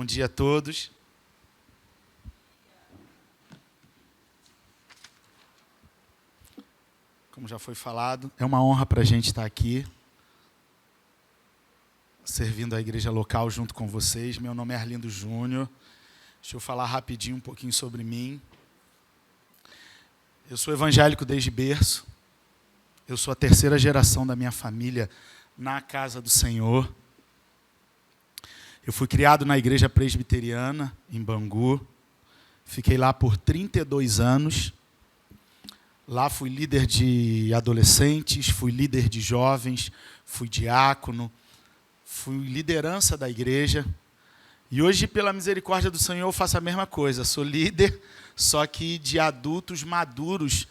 dia a todos. Como já foi falado, é uma honra para a gente estar aqui, servindo a igreja local junto com vocês. Meu nome é Arlindo Júnior. Deixa eu falar rapidinho um pouquinho sobre mim. Eu sou evangélico desde berço. Eu sou a terceira geração da minha família na casa do Senhor. Eu fui criado na igreja presbiteriana, em Bangu. Fiquei lá por 32 anos. Lá fui líder de adolescentes, fui líder de jovens, fui diácono, fui liderança da igreja. E hoje, pela misericórdia do Senhor, eu faço a mesma coisa. Sou líder, só que de adultos maduros,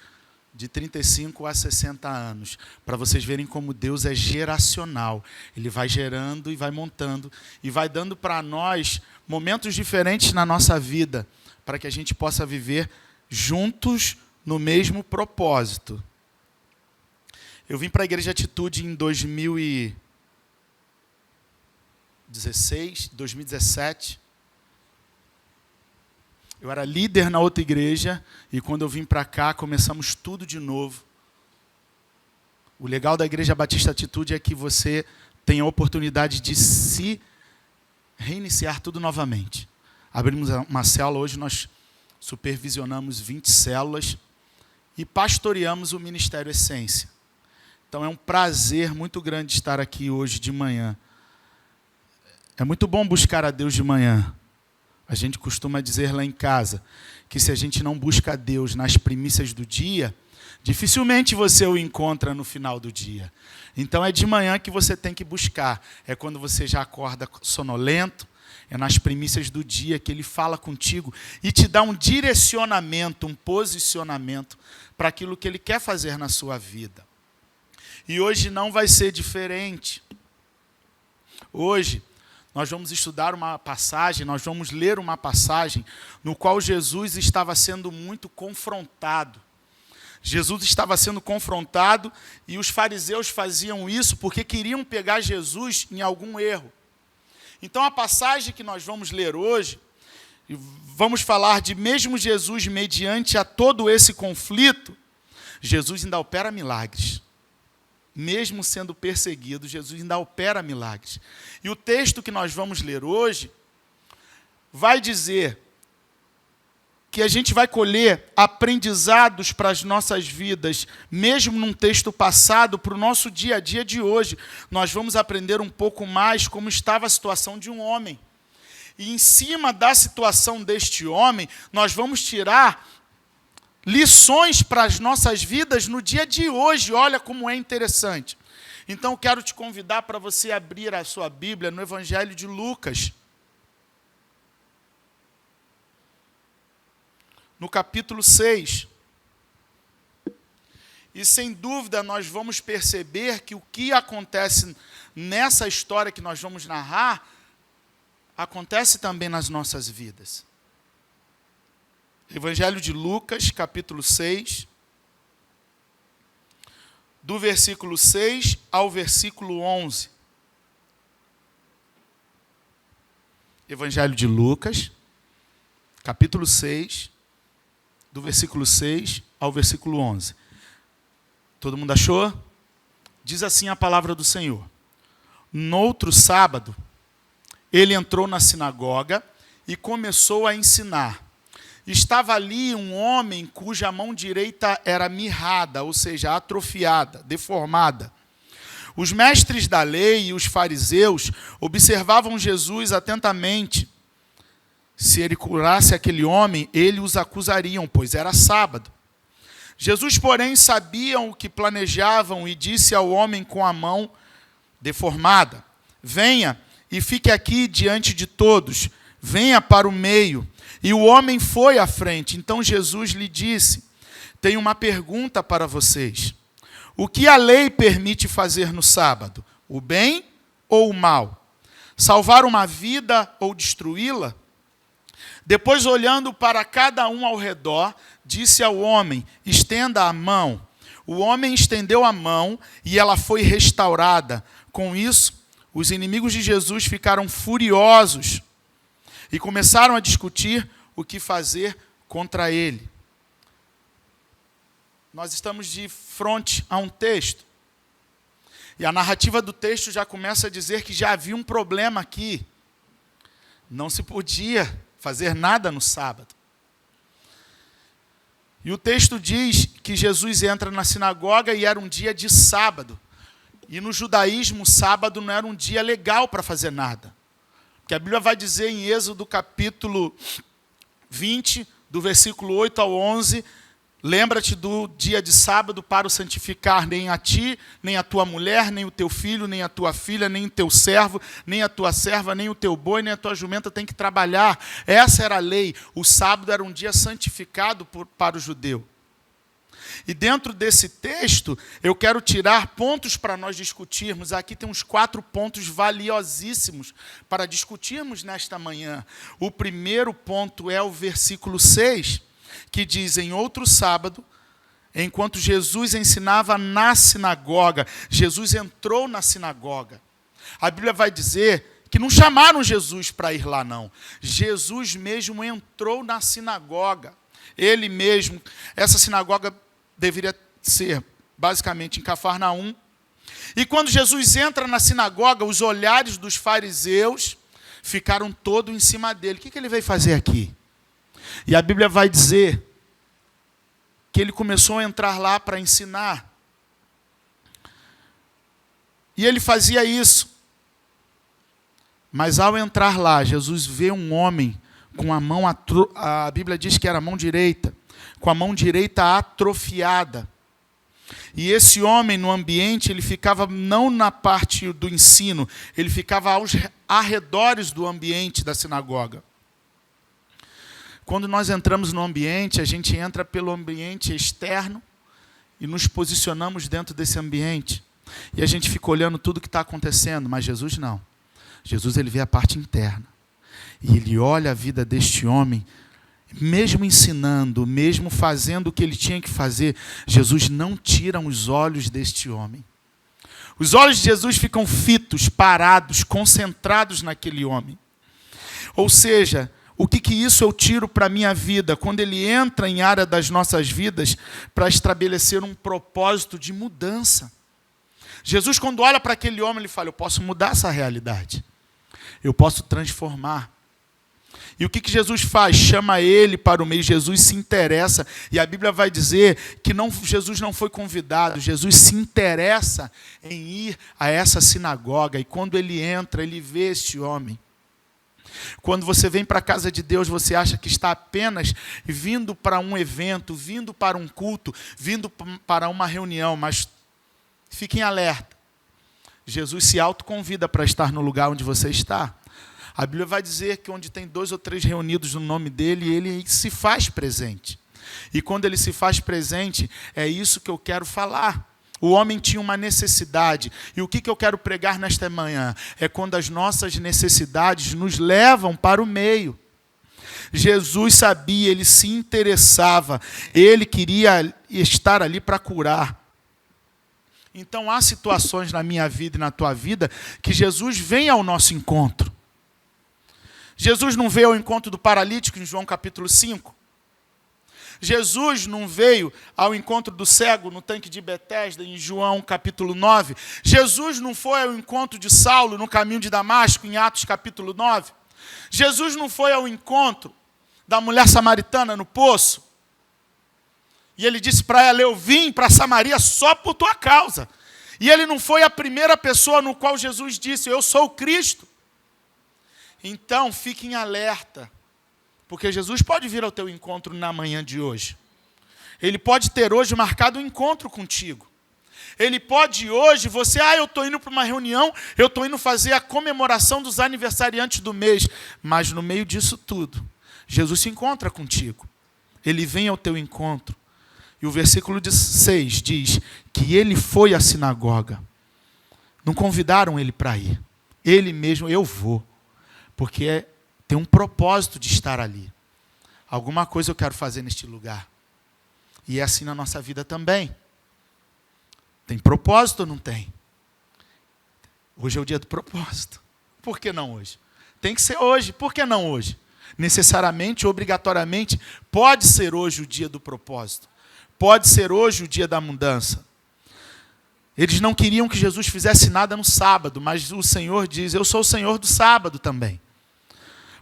de 35 a 60 anos. Para vocês verem como Deus é geracional. Ele vai gerando e vai montando. E vai dando para nós momentos diferentes na nossa vida, para que a gente possa viver juntos no mesmo propósito. Eu vim para a Igreja Atitude em 2017. Eu era líder na outra igreja e quando eu vim para cá, começamos tudo de novo. O legal da Igreja Batista Atitude é que você tem a oportunidade de se reiniciar tudo novamente. Abrimos uma célula, hoje nós supervisionamos 20 células e pastoreamos o Ministério Essência. Então é um prazer muito grande estar aqui hoje de manhã. É muito bom buscar a Deus de manhã. A gente costuma dizer lá em casa que se a gente não busca a Deus nas primícias do dia, dificilmente você o encontra no final do dia. Então é de manhã que você tem que buscar. É quando você já acorda sonolento, é nas primícias do dia que Ele fala contigo e te dá um direcionamento, um posicionamento para aquilo que Ele quer fazer na sua vida. E hoje não vai ser diferente. Hoje nós vamos estudar uma passagem, nós vamos ler uma passagem no qual Jesus estava sendo muito confrontado. Jesus estava sendo confrontado e os fariseus faziam isso porque queriam pegar Jesus em algum erro. Então a passagem que nós vamos ler hoje, vamos falar de mesmo Jesus mediante a todo esse conflito, Jesus ainda opera milagres. Mesmo sendo perseguido, Jesus ainda opera milagres. E o texto que nós vamos ler hoje vai dizer que a gente vai colher aprendizados para as nossas vidas, mesmo num texto passado, para o nosso dia a dia de hoje. Nós vamos aprender um pouco mais como estava a situação de um homem. E em cima da situação deste homem, nós vamos tirar lições para as nossas vidas no dia de hoje. Olha como é interessante. Então, quero te convidar para você abrir a sua Bíblia no Evangelho de Lucas. No capítulo 6. E, sem dúvida, nós vamos perceber que o que acontece nessa história que nós vamos narrar, acontece também nas nossas vidas. Evangelho de Lucas, capítulo 6, do versículo 6 ao versículo 11. Evangelho de Lucas, capítulo 6, do versículo 6 ao versículo 11. Todo mundo achou? Diz assim a palavra do Senhor. Noutro sábado, ele entrou na sinagoga e começou a ensinar. Estava ali um homem cuja mão direita era mirrada, ou seja, atrofiada, deformada. Os mestres da lei e os fariseus observavam Jesus atentamente. Se ele curasse aquele homem, eles os acusariam, pois era sábado. Jesus, porém, sabia o que planejavam e disse ao homem com a mão deformada: venha e fique aqui diante de todos, venha para o meio. E o homem foi à frente. Então Jesus lhe disse: tenho uma pergunta para vocês. O que a lei permite fazer no sábado? O bem ou o mal? Salvar uma vida ou destruí-la? Depois, olhando para cada um ao redor, disse ao homem: estenda a mão. O homem estendeu a mão e ela foi restaurada. Com isso, os inimigos de Jesus ficaram furiosos. e começaram a discutir o que fazer contra ele. Nós estamos de frente a um texto. E a narrativa do texto já começa a dizer que já havia um problema aqui. Não se podia fazer nada no sábado. E o texto diz que Jesus entra na sinagoga e era um dia de sábado. E no judaísmo, o sábado não era um dia legal para fazer nada. Porque a Bíblia vai dizer em Êxodo capítulo 20, do versículo 8 ao 11, lembra-te do dia de sábado para o santificar, nem a ti, nem a tua mulher, nem o teu filho, nem a tua filha, nem o teu servo, nem a tua serva, nem o teu boi, nem a tua jumenta tem que trabalhar. Essa era a lei. O sábado era um dia santificado para o judeu. E dentro desse texto, eu quero tirar pontos para nós discutirmos. Aqui tem uns 4 pontos valiosíssimos para discutirmos nesta manhã. O primeiro ponto é o versículo 6, que diz: em outro sábado, enquanto Jesus ensinava na sinagoga, Jesus entrou na sinagoga. A Bíblia vai dizer que não chamaram Jesus para ir lá, não. Jesus mesmo entrou na sinagoga. Ele mesmo, essa sinagoga deveria ser basicamente em Cafarnaum. E quando Jesus entra na sinagoga, os olhares dos fariseus ficaram todos em cima dele. O que ele veio fazer aqui? E a Bíblia vai dizer que ele começou a entrar lá para ensinar. E ele fazia isso. Mas ao entrar lá, Jesus vê um homem com a mão, a Bíblia diz que era a mão direita, com a mão direita atrofiada. E esse homem no ambiente, ele ficava não na parte do ensino, ele ficava aos arredores do ambiente da sinagoga. Quando nós entramos no ambiente, a gente entra pelo ambiente externo e nos posicionamos dentro desse ambiente. E a gente fica olhando tudo que está acontecendo, mas Jesus não. Jesus ele vê a parte interna. E ele olha a vida deste homem, mesmo ensinando, mesmo fazendo o que ele tinha que fazer, Jesus não tira os olhos deste homem. Os olhos de Jesus ficam fitos, parados, concentrados naquele homem. Ou seja, o que isso eu tiro para a minha vida? Quando ele entra em área das nossas vidas para estabelecer um propósito de mudança. Jesus, quando olha para aquele homem, ele fala: eu posso mudar essa realidade. Eu posso transformar. E o que Jesus faz? Chama ele para o meio. Jesus se interessa. E a Bíblia vai dizer que Jesus não foi convidado. Jesus se interessa em ir a essa sinagoga. E quando ele entra, ele vê este homem. Quando você vem para a casa de Deus, você acha que está apenas vindo para um evento, vindo para um culto, vindo para uma reunião. Mas fiquem alerta. Jesus se autoconvida para estar no lugar onde você está. A Bíblia vai dizer que onde tem 2 ou 3 reunidos no nome dele, ele se faz presente. E quando ele se faz presente, é isso que eu quero falar. O homem tinha uma necessidade. E o que eu quero pregar nesta manhã? É quando as nossas necessidades nos levam para o meio. Jesus sabia, ele se interessava, ele queria estar ali para curar. Então há situações na minha vida e na tua vida que Jesus vem ao nosso encontro. Jesus não veio ao encontro do paralítico em João capítulo 5. Jesus não veio ao encontro do cego no tanque de Betesda em João capítulo 9. Jesus não foi ao encontro de Saulo no caminho de Damasco em Atos capítulo 9. Jesus não foi ao encontro da mulher samaritana no poço. E ele disse para ela: eu vim para Samaria só por tua causa. E ele não foi a primeira pessoa no qual Jesus disse: eu sou o Cristo. Então, fique em alerta, porque Jesus pode vir ao teu encontro na manhã de hoje. Ele pode ter hoje marcado um encontro contigo. Ele pode hoje, eu estou indo para uma reunião, eu estou indo fazer a comemoração dos aniversariantes do mês. Mas no meio disso tudo, Jesus se encontra contigo. Ele vem ao teu encontro. E o versículo 6 diz que ele foi à sinagoga. Não convidaram ele para ir. Ele mesmo: eu vou. Porque tem um propósito de estar ali. Alguma coisa eu quero fazer neste lugar. E é assim na nossa vida também. Tem propósito ou não tem? Hoje é o dia do propósito. Por que não hoje? tem que ser hoje. Por que não hoje? Necessariamente, obrigatoriamente, pode ser hoje o dia do propósito. Pode ser hoje o dia da mudança. Eles não queriam que Jesus fizesse nada no sábado, mas o Senhor diz, eu sou o Senhor do sábado também.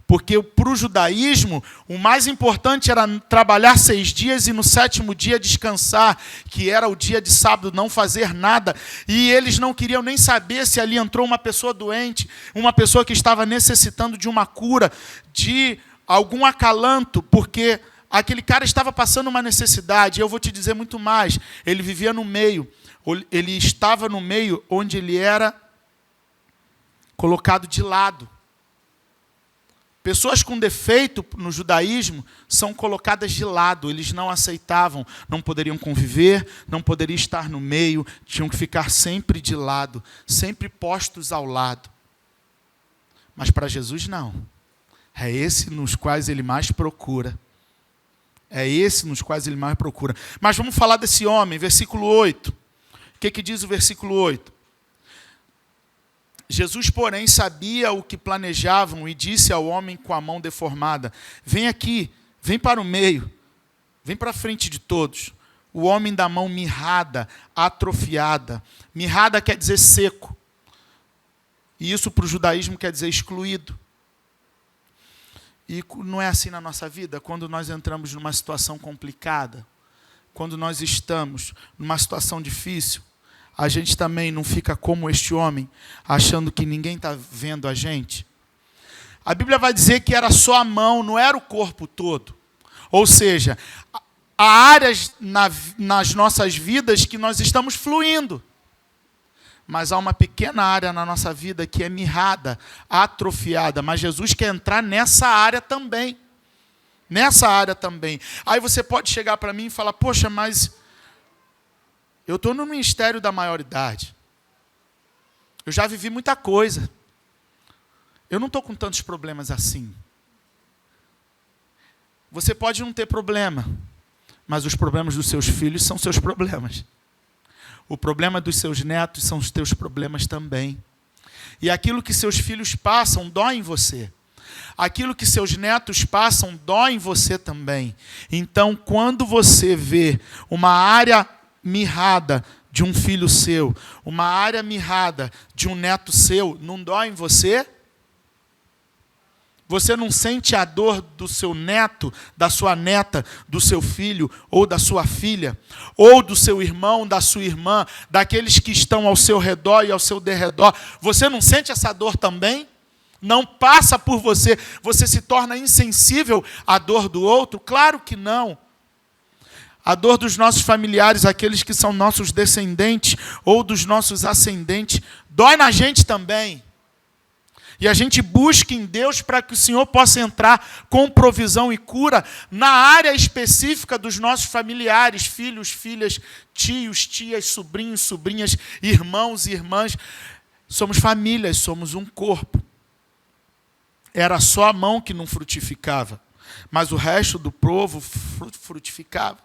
Porque para o judaísmo, o mais importante era trabalhar 6 dias e no 7º dia descansar, que era o dia de sábado, não fazer nada. E eles não queriam nem saber se ali entrou uma pessoa doente, uma pessoa que estava necessitando de uma cura, de algum acalanto, porque aquele cara estava passando uma necessidade. Eu vou te dizer muito mais, ele vivia no meio, ele estava no meio onde ele era colocado de lado. Pessoas com defeito no judaísmo são colocadas de lado, eles não aceitavam, não poderiam conviver, não poderiam estar no meio, tinham que ficar sempre de lado, sempre postos ao lado. Mas para Jesus não. É esse nos quais ele mais procura. É esse nos quais ele mais procura. Mas vamos falar desse homem, versículo 8. O que diz o versículo 8? Jesus, porém, sabia o que planejavam e disse ao homem com a mão deformada, vem aqui, vem para o meio, vem para a frente de todos. O homem da mão mirrada, atrofiada. Mirrada quer dizer seco. E isso para o judaísmo quer dizer excluído. E não é assim na nossa vida? Quando nós entramos numa situação complicada, quando nós estamos numa situação difícil, a gente também não fica como este homem, achando que ninguém está vendo a gente. A Bíblia vai dizer que era só a mão, não era o corpo todo. Ou seja, há áreas nas nossas vidas que nós estamos fluindo. Mas há uma pequena área na nossa vida que é mirrada, atrofiada. Mas Jesus quer entrar nessa área também. Nessa área também. Aí você pode chegar para mim e falar, poxa, mas eu estou no ministério da maioridade. Eu já vivi muita coisa. Eu não estou com tantos problemas assim. Você pode não ter problema, mas os problemas dos seus filhos são seus problemas. O problema dos seus netos são os teus problemas também. E aquilo que seus filhos passam dói em você. Aquilo que seus netos passam dói em você também. Então, quando você vê uma área mirrada de um filho seu, uma área mirrada de um neto seu, não dói em você? Você não sente a dor do seu neto, da sua neta, do seu filho ou da sua filha, ou do seu irmão, da sua irmã, daqueles que estão ao seu redor e ao seu derredor? Você não sente essa dor também? Não passa por você? Você se torna insensível à dor do outro? Claro que não. A dor dos nossos familiares, aqueles que são nossos descendentes ou dos nossos ascendentes, dói na gente também. E a gente busca em Deus para que o Senhor possa entrar com provisão e cura na área específica dos nossos familiares, filhos, filhas, tios, tias, sobrinhos, sobrinhas, irmãos e irmãs. Somos famílias, somos um corpo. Era só a mão que não frutificava, mas o resto do povo frutificava.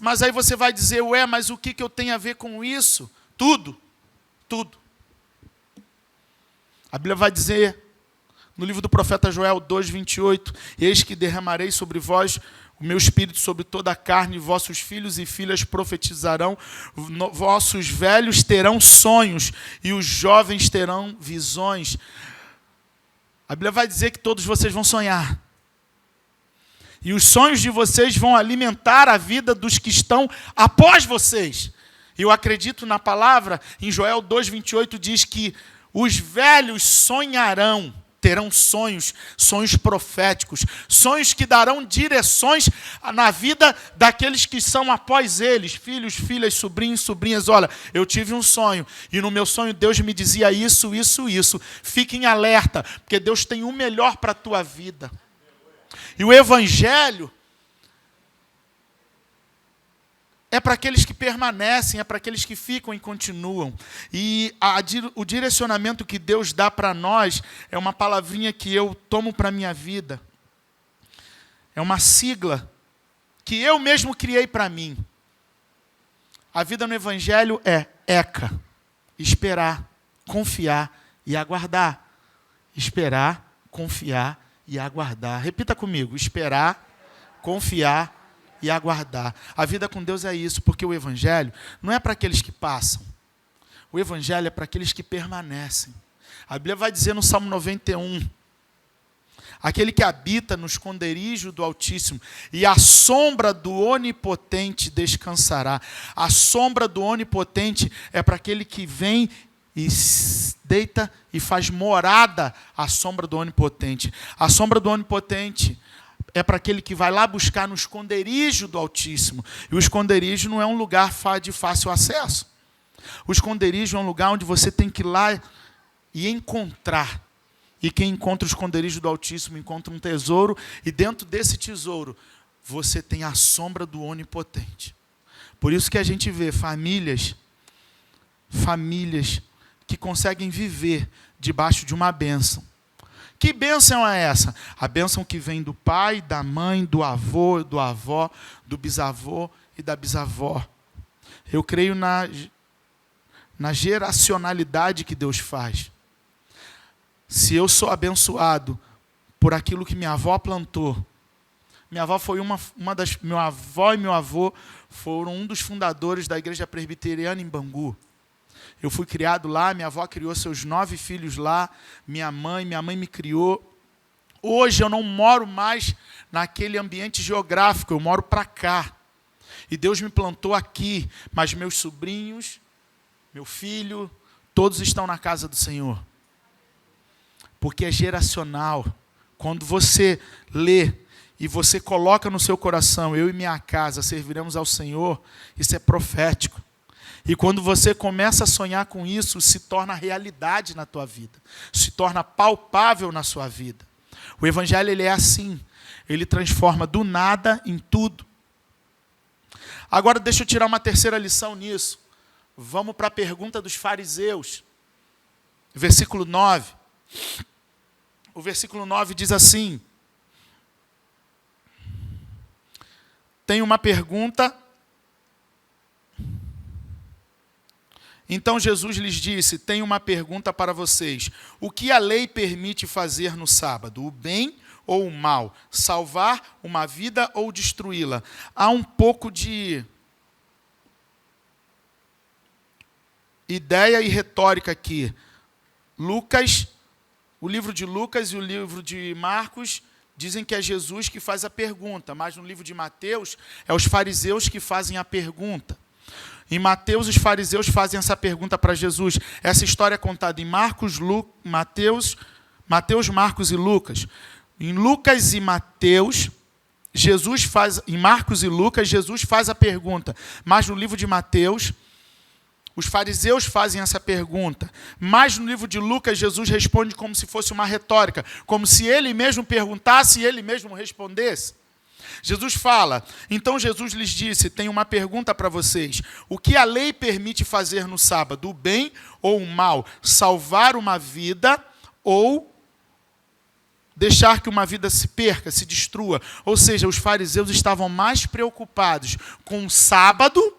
Mas aí você vai dizer, ué, mas o que eu tenho a ver com isso? Tudo. A Bíblia vai dizer, no livro do profeta Joel 2:28, eis que derramarei sobre vós o meu espírito sobre toda a carne, vossos filhos e filhas profetizarão, vossos velhos terão sonhos e os jovens terão visões. A Bíblia vai dizer que todos vocês vão sonhar. E os sonhos de vocês vão alimentar a vida dos que estão após vocês. Eu acredito na palavra, em Joel 2:28 diz que os velhos sonharão, terão sonhos, sonhos proféticos, sonhos que darão direções na vida daqueles que são após eles, filhos, filhas, sobrinhos, sobrinhas. Olha, eu tive um sonho, e no meu sonho Deus me dizia isso. Fiquem alerta, porque Deus tem o melhor para a tua vida. E o Evangelho é para aqueles que permanecem, é para aqueles que ficam e continuam. E o direcionamento que Deus dá para nós é uma palavrinha que eu tomo para a minha vida. É uma sigla que eu mesmo criei para mim. A vida no Evangelho é ECA, esperar, confiar e aguardar. Esperar, confiar e aguardar. Repita comigo: esperar, confiar e aguardar. A vida com Deus é isso, porque o Evangelho não é para aqueles que passam. O Evangelho é para aqueles que permanecem. A Bíblia vai dizer no Salmo 91, aquele que habita no esconderijo do Altíssimo e a sombra do Onipotente descansará. A sombra do Onipotente é para aquele que vem e deita e faz morada à sombra do Onipotente. A sombra do Onipotente é para aquele que vai lá buscar no esconderijo do Altíssimo. E o esconderijo não é um lugar de fácil acesso. O esconderijo é um lugar onde você tem que ir lá e encontrar. E quem encontra o esconderijo do Altíssimo encontra um tesouro. E dentro desse tesouro, você tem a sombra do Onipotente. Por isso que a gente vê famílias que conseguem viver debaixo de uma bênção. Que bênção é essa? A bênção que vem do pai, da mãe, do avô, do avó, do bisavô e da bisavó. Eu creio na geracionalidade que Deus faz. Se eu sou abençoado por aquilo que minha avó plantou, minha avó foi minha avó e meu avô foram um dos fundadores da Igreja Presbiteriana em Bangu. Eu fui criado lá, minha avó criou seus 9 filhos lá, minha mãe me criou. Hoje eu não moro mais naquele ambiente geográfico, eu moro para cá. E Deus me plantou aqui, mas meus sobrinhos, meu filho, todos estão na casa do Senhor. Porque é geracional. Quando você lê e você coloca no seu coração, eu e minha casa serviremos ao Senhor, isso é profético. E quando você começa a sonhar com isso, se torna realidade na tua vida. Se torna palpável na sua vida. O Evangelho ele é assim. Ele transforma do nada em tudo. Agora deixa eu tirar uma terceira lição nisso. Vamos para a pergunta dos fariseus. Versículo 9. O versículo 9 diz assim. Tem uma pergunta. Então Jesus lhes disse: tenho uma pergunta para vocês. O que a lei permite fazer no sábado? O bem ou o mal? Salvar uma vida ou destruí-la? Há um pouco de ideia e retórica aqui. O livro de Lucas e o livro de Marcos dizem que é Jesus que faz a pergunta, mas no livro de Mateus é os fariseus que fazem a pergunta. Em Mateus, os fariseus fazem essa pergunta para Jesus. Essa história é contada em Mateus, Marcos e Lucas. Em Lucas e Mateus, em Marcos e Lucas, Jesus faz a pergunta. Mas no livro de Mateus, os fariseus fazem essa pergunta. Mas no livro de Lucas, Jesus responde como se fosse uma retórica, como se ele mesmo perguntasse e ele mesmo respondesse. Jesus fala, então Jesus lhes disse, tenho uma pergunta para vocês. O que a lei permite fazer no sábado? O bem ou o mal? Salvar uma vida ou deixar que uma vida se perca, se destrua? Ou seja, os fariseus estavam mais preocupados com o sábado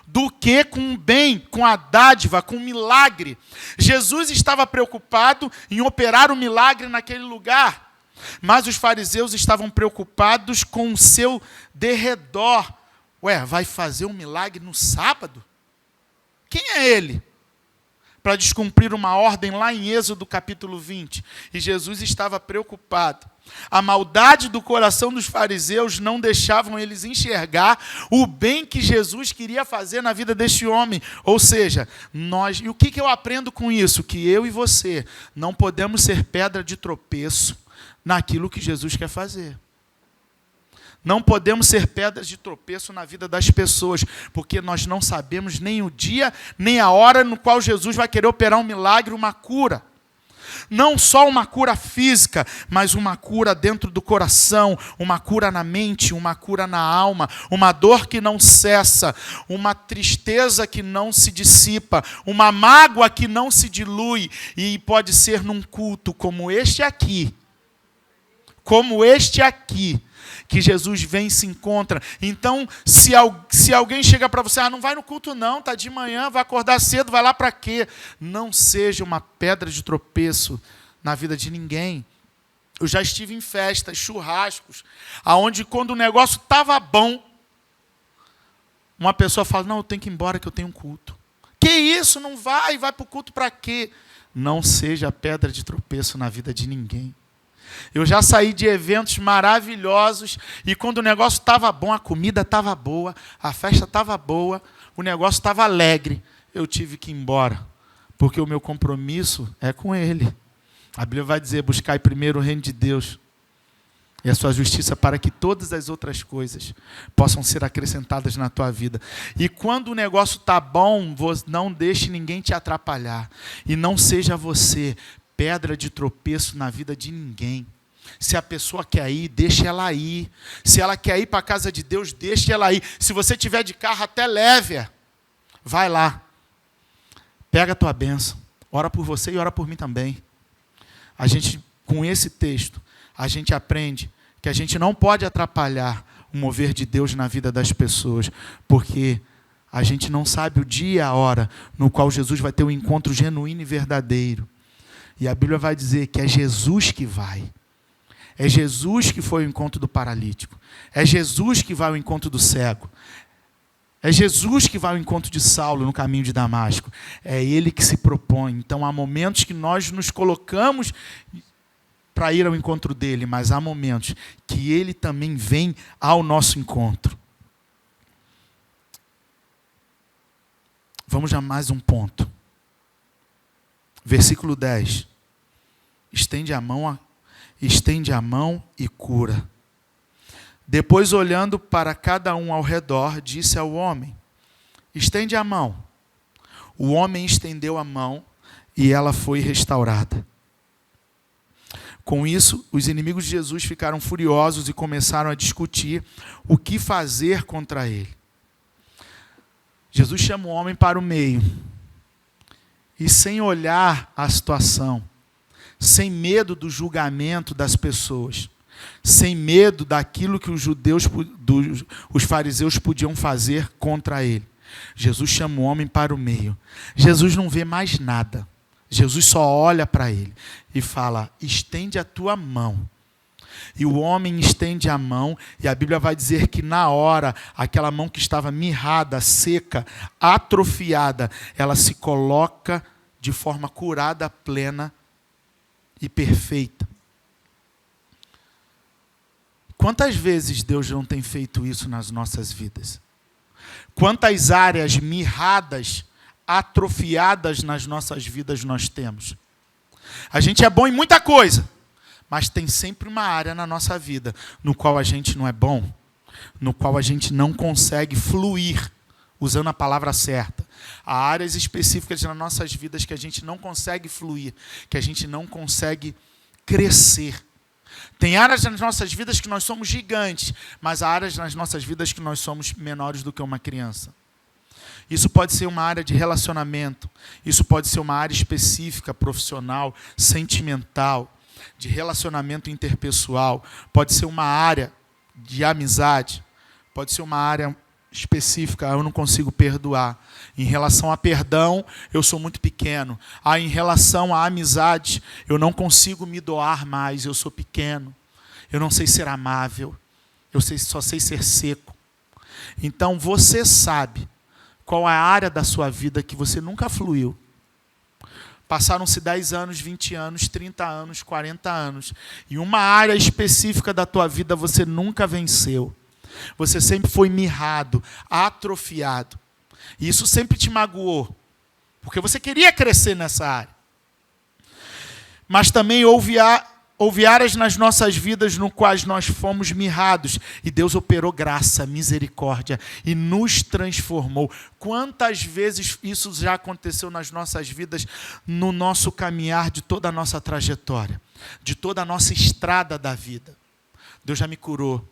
do que com o bem, com a dádiva, com o milagre. Jesus estava preocupado em operar o milagre naquele lugar. Mas os fariseus estavam preocupados com o seu derredor. Vai fazer um milagre no sábado? Quem é ele? Para descumprir uma ordem lá em Êxodo capítulo 20. E Jesus estava preocupado. A maldade do coração dos fariseus não deixavam eles enxergar o bem que Jesus queria fazer na vida deste homem. Ou seja, e o que eu aprendo com isso? Que eu e você não podemos ser pedra de tropeço naquilo que Jesus quer fazer. Não podemos ser pedras de tropeço na vida das pessoas, porque nós não sabemos nem o dia, nem a hora no qual Jesus vai querer operar um milagre, uma cura. Não só uma cura física, mas uma cura dentro do coração, uma cura na mente, uma cura na alma, uma dor que não cessa, uma tristeza que não se dissipa, uma mágoa que não se dilui, e pode ser num culto como este aqui, que Jesus vem e se encontra. Então, se alguém chega para você, não vai no culto não, está de manhã, vai acordar cedo, vai lá para quê? Não seja uma pedra de tropeço na vida de ninguém. Eu já estive em festas, churrascos, aonde quando o negócio estava bom, uma pessoa fala, não, eu tenho que ir embora que eu tenho um culto. Que isso? Não vai para o culto para quê? Não seja pedra de tropeço na vida de ninguém. Eu já saí de eventos maravilhosos e quando o negócio estava bom, a comida estava boa, a festa estava boa, o negócio estava alegre, eu tive que ir embora, porque o meu compromisso é com Ele. A Bíblia vai dizer, buscai primeiro o reino de Deus e a sua justiça para que todas as outras coisas possam ser acrescentadas na tua vida. E quando o negócio está bom, não deixe ninguém te atrapalhar. E não seja você pedra de tropeço na vida de ninguém. Se a pessoa quer ir, deixe ela ir. Se ela quer ir para a casa de Deus, deixe ela ir. Se você tiver de carro, até leve-a. Vai lá. Pega a tua bênção. Ora por você e ora por mim também. A gente, com esse texto, a gente aprende que a gente não pode atrapalhar o mover de Deus na vida das pessoas, porque a gente não sabe o dia e a hora no qual Jesus vai ter um encontro genuíno e verdadeiro. E a Bíblia vai dizer que é Jesus que vai. É Jesus que foi ao encontro do paralítico. É Jesus que vai ao encontro do cego. É Jesus que vai ao encontro de Saulo no caminho de Damasco. É Ele que se propõe. Então há momentos que nós nos colocamos para ir ao encontro dele, mas há momentos que Ele também vem ao nosso encontro. Vamos a mais um ponto. Versículo 10. Estende a mão e cura. Depois, olhando para cada um ao redor, disse ao homem, estende a mão. O homem estendeu a mão e ela foi restaurada. Com isso, os inimigos de Jesus ficaram furiosos e começaram a discutir o que fazer contra ele. Jesus chama o homem para o meio e, sem olhar a situação, sem medo do julgamento das pessoas, sem medo daquilo que os fariseus podiam fazer contra ele, Jesus chama o homem para o meio. Jesus não vê mais nada. Jesus só olha para ele e fala, estende a tua mão. E o homem estende a mão, e a Bíblia vai dizer que na hora, aquela mão que estava mirrada, seca, atrofiada, ela se coloca de forma curada, plena e perfeita. Quantas vezes Deus não tem feito isso nas nossas vidas? Quantas áreas mirradas, atrofiadas nas nossas vidas nós temos? A gente é bom em muita coisa, mas tem sempre uma área na nossa vida no qual a gente não é bom, no qual a gente não consegue fluir, usando a palavra certa. Há áreas específicas nas nossas vidas que a gente não consegue fluir, que a gente não consegue crescer. Tem áreas nas nossas vidas que nós somos gigantes, mas há áreas nas nossas vidas que nós somos menores do que uma criança. Isso pode ser uma área de relacionamento, isso pode ser uma área específica, profissional, sentimental, de relacionamento interpessoal, pode ser uma área de amizade, pode ser uma área específica, eu não consigo perdoar. Em relação a perdão, eu sou muito pequeno. Em relação à amizade, eu não consigo me doar mais, eu sou pequeno. Eu não sei ser amável, só sei ser seco. Então você sabe qual é a área da sua vida que você nunca fluiu. Passaram-se 10 anos, 20 anos, 30 anos, 40 anos. E uma área específica da tua vida você nunca venceu. Você sempre foi mirrado, atrofiado. E isso sempre te magoou. Porque você queria crescer nessa área. Mas também houve áreas nas nossas vidas no quais nós fomos mirrados. E Deus operou graça, misericórdia e nos transformou. Quantas vezes isso já aconteceu nas nossas vidas, no nosso caminhar de toda a nossa trajetória, de toda a nossa estrada da vida. Deus já me curou.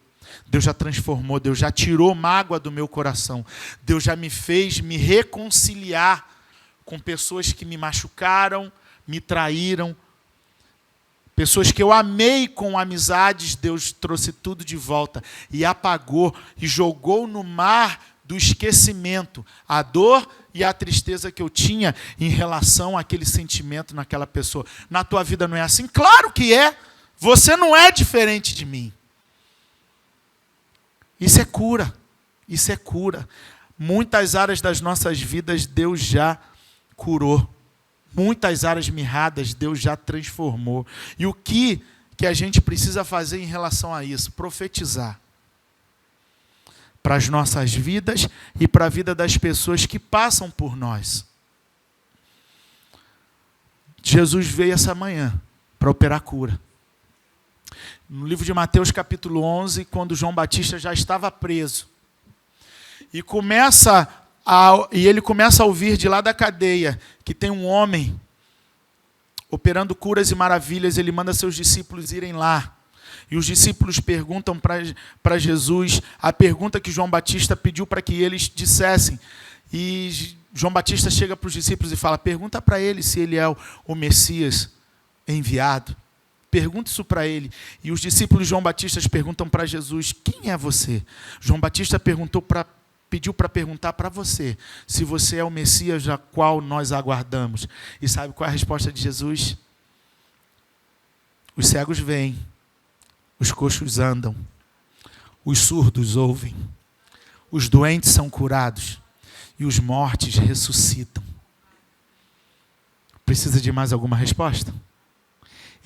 Deus já transformou, Deus já tirou mágoa do meu coração. Deus já me fez me reconciliar com pessoas que me machucaram, me traíram. Pessoas que eu amei com amizades, Deus trouxe tudo de volta e apagou e jogou no mar do esquecimento, a dor e a tristeza que eu tinha em relação àquele sentimento naquela pessoa. Na tua vida não é assim? Claro que é. Você não é diferente de mim. Isso é cura. Isso é cura. Muitas áreas das nossas vidas Deus já curou. Muitas áreas mirradas Deus já transformou. E o que a gente precisa fazer em relação a isso? Profetizar. Para as nossas vidas e para a vida das pessoas que passam por nós. Jesus veio essa manhã para operar cura. No livro de Mateus, capítulo 11, quando João Batista já estava preso. E ele começa a ouvir de lá da cadeia que tem um homem operando curas e maravilhas. Ele manda seus discípulos irem lá. E os discípulos perguntam para Jesus a pergunta que João Batista pediu para que eles dissessem. E João Batista chega para os discípulos e fala: pergunta para ele se ele é o Messias enviado. Pergunta isso para ele. E os discípulos de João Batista perguntam para Jesus: quem é você? João Batista pediu para perguntar para você se você é o Messias a qual nós aguardamos. E sabe qual é a resposta de Jesus? Os cegos veem, os coxos andam, os surdos ouvem, os doentes são curados e os mortos ressuscitam. Precisa de mais alguma resposta?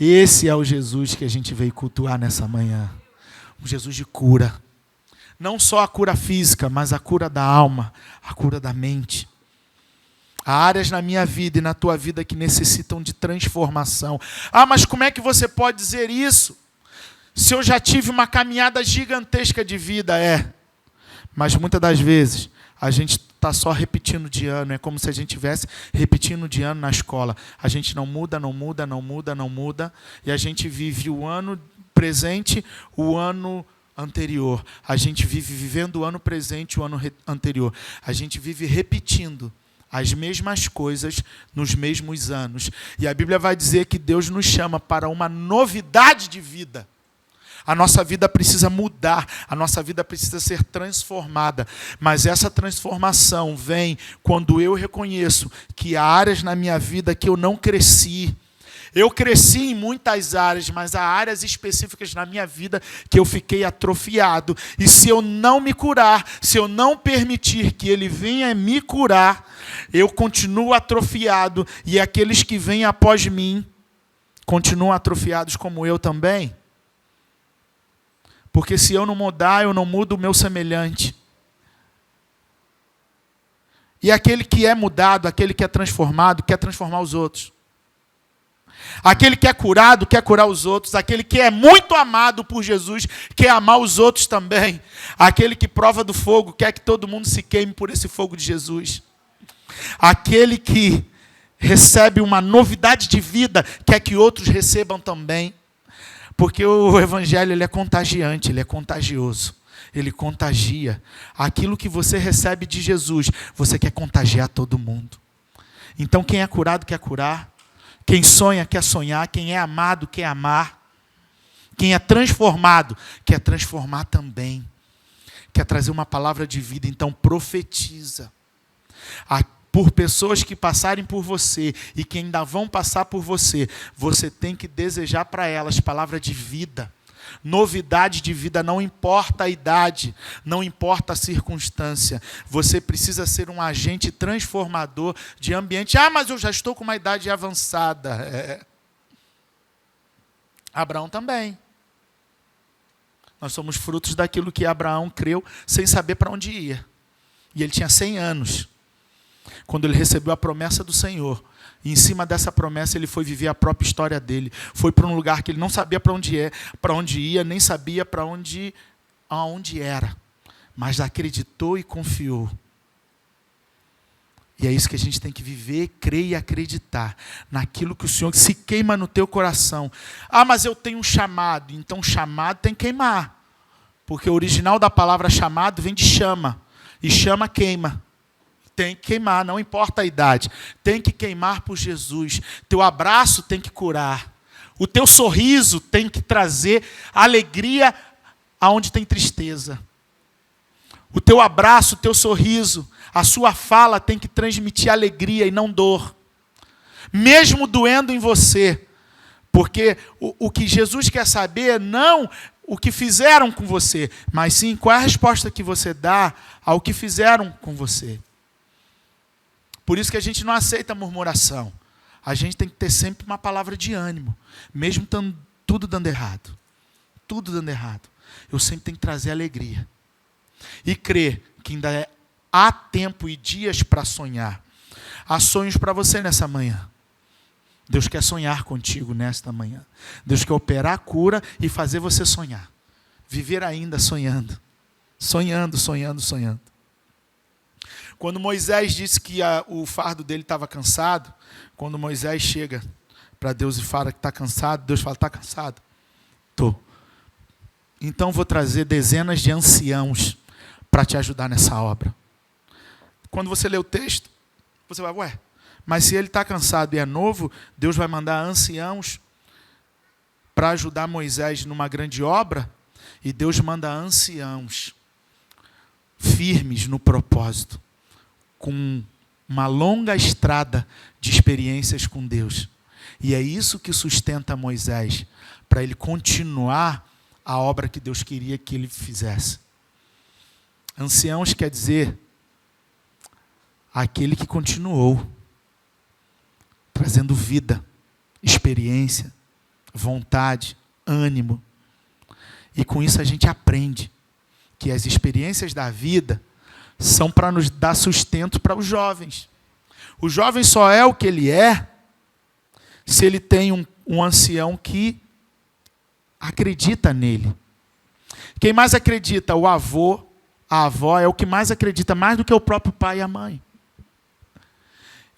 Esse é o Jesus que a gente veio cultuar nessa manhã. Um Jesus de cura. Não só a cura física, mas a cura da alma, a cura da mente. Há áreas na minha vida e na tua vida que necessitam de transformação. Ah, mas como é que você pode dizer isso? Se eu já tive uma caminhada gigantesca de vida, mas muitas das vezes a gente está só repetindo de ano. É como se a gente estivesse repetindo de ano na escola. A gente não muda. E a gente vive o ano presente, o ano anterior. A gente vive vivendo o ano presente, o ano anterior. A gente vive repetindo as mesmas coisas nos mesmos anos. E a Bíblia vai dizer que Deus nos chama para uma novidade de vida. A nossa vida precisa mudar, a nossa vida precisa ser transformada. Mas essa transformação vem quando eu reconheço que há áreas na minha vida que eu não cresci. Eu cresci em muitas áreas, mas há áreas específicas na minha vida que eu fiquei atrofiado. E se eu não me curar, se eu não permitir que Ele venha me curar, eu continuo atrofiado. E aqueles que vêm após mim continuam atrofiados como eu também. Porque se eu não mudar, eu não mudo o meu semelhante. E aquele que é mudado, aquele que é transformado, quer transformar os outros. Aquele que é curado, quer curar os outros. Aquele que é muito amado por Jesus, quer amar os outros também. Aquele que prova do fogo, quer que todo mundo se queime por esse fogo de Jesus. Aquele que recebe uma novidade de vida, quer que outros recebam também. Porque o Evangelho ele é contagiante, ele é contagioso. Ele contagia. Aquilo que você recebe de Jesus, você quer contagiar todo mundo. Então quem é curado quer curar. Quem sonha quer sonhar. Quem é amado quer amar. Quem é transformado quer transformar também. Quer trazer uma palavra de vida. Então profetiza. Por pessoas que passarem por você e que ainda vão passar por você, você tem que desejar para elas palavra de vida. Novidade de vida, não importa a idade, não importa a circunstância. Você precisa ser um agente transformador de ambiente. Ah, mas eu já estou com uma idade avançada. Abraão também. Nós somos frutos daquilo que Abraão creu sem saber para onde ia. E ele tinha 100 anos. Quando ele recebeu a promessa do Senhor. E em cima dessa promessa ele foi viver a própria história dele. Foi para um lugar que ele não sabia para onde ia, nem sabia aonde era. Mas acreditou e confiou. E é isso que a gente tem que viver, crer e acreditar. Naquilo que o Senhor se queima no teu coração. Ah, mas eu tenho um chamado. Então chamado tem que queimar. Porque o original da palavra chamado vem de chama. E chama queima. Tem que queimar, não importa a idade. Tem que queimar por Jesus. Teu abraço tem que curar. O teu sorriso tem que trazer alegria aonde tem tristeza. O teu abraço, o teu sorriso, a sua fala tem que transmitir alegria e não dor. Mesmo doendo em você. Porque o que Jesus quer saber não o que fizeram com você, mas sim qual é a resposta que você dá ao que fizeram com você. Por isso que a gente não aceita murmuração. A gente tem que ter sempre uma palavra de ânimo, mesmo tudo dando errado. Tudo dando errado. Eu sempre tenho que trazer alegria. E crer que ainda há tempo e dias para sonhar. Há sonhos para você nessa manhã. Deus quer sonhar contigo nesta manhã. Deus quer operar a cura e fazer você sonhar. Viver ainda sonhando. Sonhando, sonhando, sonhando. Quando Moisés disse que o fardo dele estava cansado, quando Moisés chega para Deus e fala que está cansado, Deus fala, está cansado? Estou. Então vou trazer dezenas de anciãos para te ajudar nessa obra. Quando você lê o texto, você vai, ué, mas se ele está cansado e é novo, Deus vai mandar anciãos para ajudar Moisés numa grande obra, e Deus manda anciãos firmes no propósito, com uma longa estrada de experiências com Deus. E é isso que sustenta Moisés, para ele continuar a obra que Deus queria que ele fizesse. Anciãos quer dizer aquele que continuou, trazendo vida, experiência, vontade, ânimo. E com isso a gente aprende que as experiências da vida são para nos dar sustento para os jovens. O jovem só é o que ele é se ele tem um ancião que acredita nele. Quem mais acredita? O avô, a avó é o que mais acredita, mais do que o próprio pai e a mãe.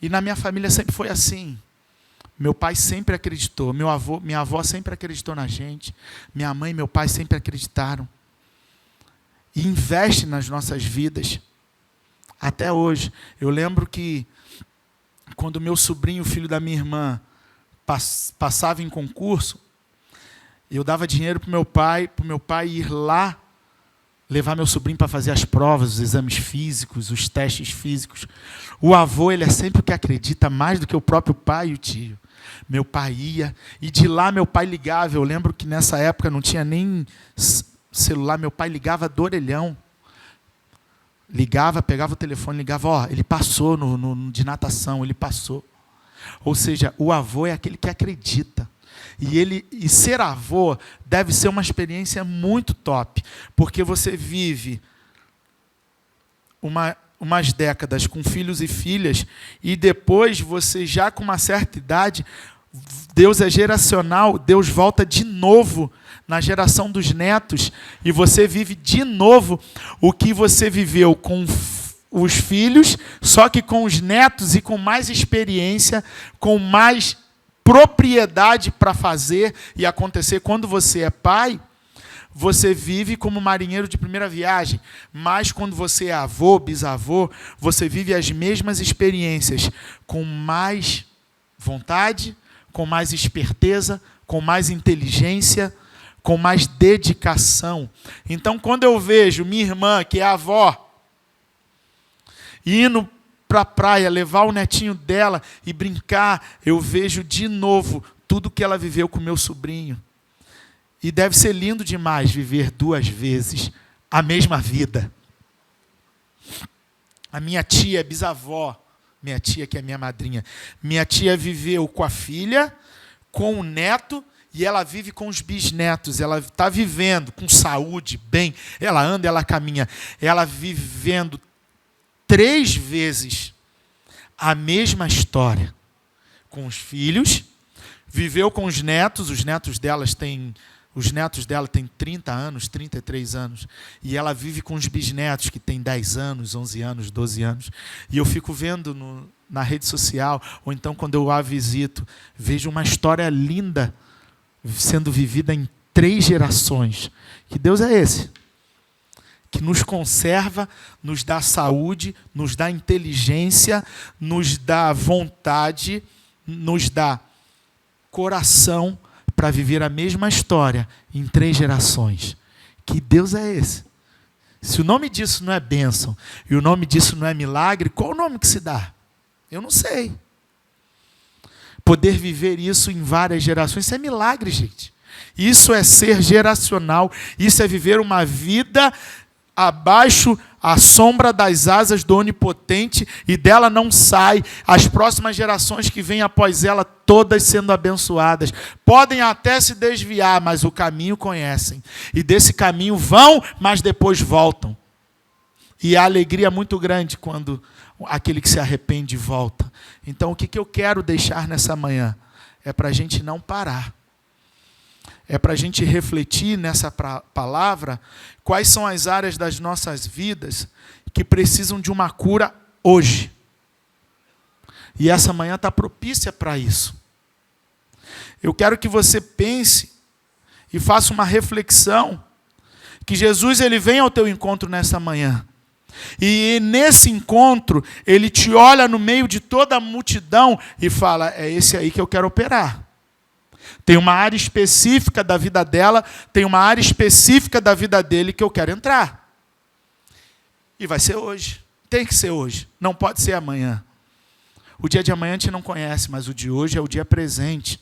E na minha família sempre foi assim. Meu pai sempre acreditou, minha avó sempre acreditou na gente, minha mãe e meu pai sempre acreditaram. E investe nas nossas vidas. Até hoje. Eu lembro que quando meu sobrinho, filho da minha irmã, passava em concurso, eu dava dinheiro para o meu pai ir lá levar meu sobrinho para fazer as provas, os exames físicos, os testes físicos. O avô, ele é sempre o que acredita mais do que o próprio pai e o tio. Meu pai ia, e de lá meu pai ligava. Eu lembro que nessa época não tinha nem celular, meu pai ligava do orelhão. Ligava, pegava o telefone, ligava, ó, ele passou de natação, ele passou. Ou seja, o avô é aquele que acredita. E ser avô deve ser uma experiência muito top, porque você vive umas décadas com filhos e filhas, e depois você já com uma certa idade, Deus é geracional, Deus volta de novo na geração dos netos, e você vive de novo o que você viveu com os filhos, só que com os netos e com mais experiência, com mais propriedade para fazer e acontecer. Quando você é pai, você vive como marinheiro de primeira viagem, mas quando você é avô, bisavô, você vive as mesmas experiências, com mais vontade, com mais esperteza, com mais inteligência, com mais dedicação. Então, quando eu vejo minha irmã, que é avó, indo para a praia, levar o netinho dela e brincar, eu vejo de novo tudo que ela viveu com meu sobrinho. E deve ser lindo demais viver 2 vezes a mesma vida. A minha tia, bisavó, minha tia que é minha madrinha, minha tia viveu com a filha, com o neto, e ela vive com os bisnetos. Ela está vivendo com saúde, bem, ela anda, ela caminha, ela vivendo 3 vezes a mesma história com os filhos, viveu com os netos dela têm 30 anos, 33 anos, e ela vive com os bisnetos que têm 10 anos, 11 anos, 12 anos, e eu fico vendo na rede social, ou então quando eu a visito, vejo uma história linda sendo vivida em 3 gerações. Que Deus é esse? Que nos conserva, nos dá saúde, nos dá inteligência, nos dá vontade, nos dá coração para viver a mesma história em 3 gerações. Que Deus é esse? Se o nome disso não é bênção e o nome disso não é milagre, qual o nome que se dá? Eu não sei. Poder viver isso em várias gerações, isso é milagre, gente. Isso é ser geracional, isso é viver uma vida abaixo à sombra das asas do Onipotente e dela não sai. As próximas gerações que vêm após ela, todas sendo abençoadas. Podem até se desviar, mas o caminho conhecem. E desse caminho vão, mas depois voltam. E a alegria é muito grande quando aquele que se arrepende volta. Então, o que eu quero deixar nessa manhã? É para a gente não parar. É para a gente refletir nessa palavra quais são as áreas das nossas vidas que precisam de uma cura hoje. E essa manhã está propícia para isso. Eu quero que você pense e faça uma reflexão que Jesus ele vem ao teu encontro nessa manhã. E nesse encontro, ele te olha no meio de toda a multidão e fala, é esse aí que eu quero operar. Tem uma área específica da vida dela, tem uma área específica da vida dele que eu quero entrar. E vai ser hoje. Tem que ser hoje. Não pode ser amanhã. O dia de amanhã a gente não conhece, mas o de hoje é o dia presente.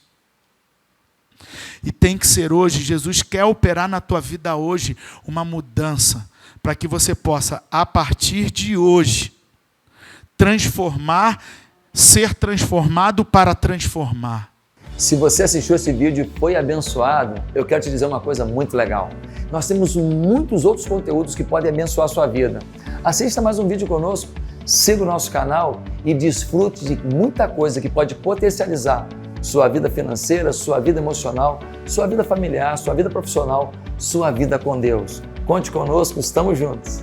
E tem que ser hoje. Jesus quer operar na tua vida hoje uma mudança, para que você possa, a partir de hoje, transformar, ser transformado para transformar. Se você assistiu esse vídeo e foi abençoado, eu quero te dizer uma coisa muito legal. Nós temos muitos outros conteúdos que podem abençoar a sua vida. Assista mais um vídeo conosco, siga o nosso canal e desfrute de muita coisa que pode potencializar sua vida financeira, sua vida emocional, sua vida familiar, sua vida profissional, sua vida com Deus. Conte conosco, estamos juntos.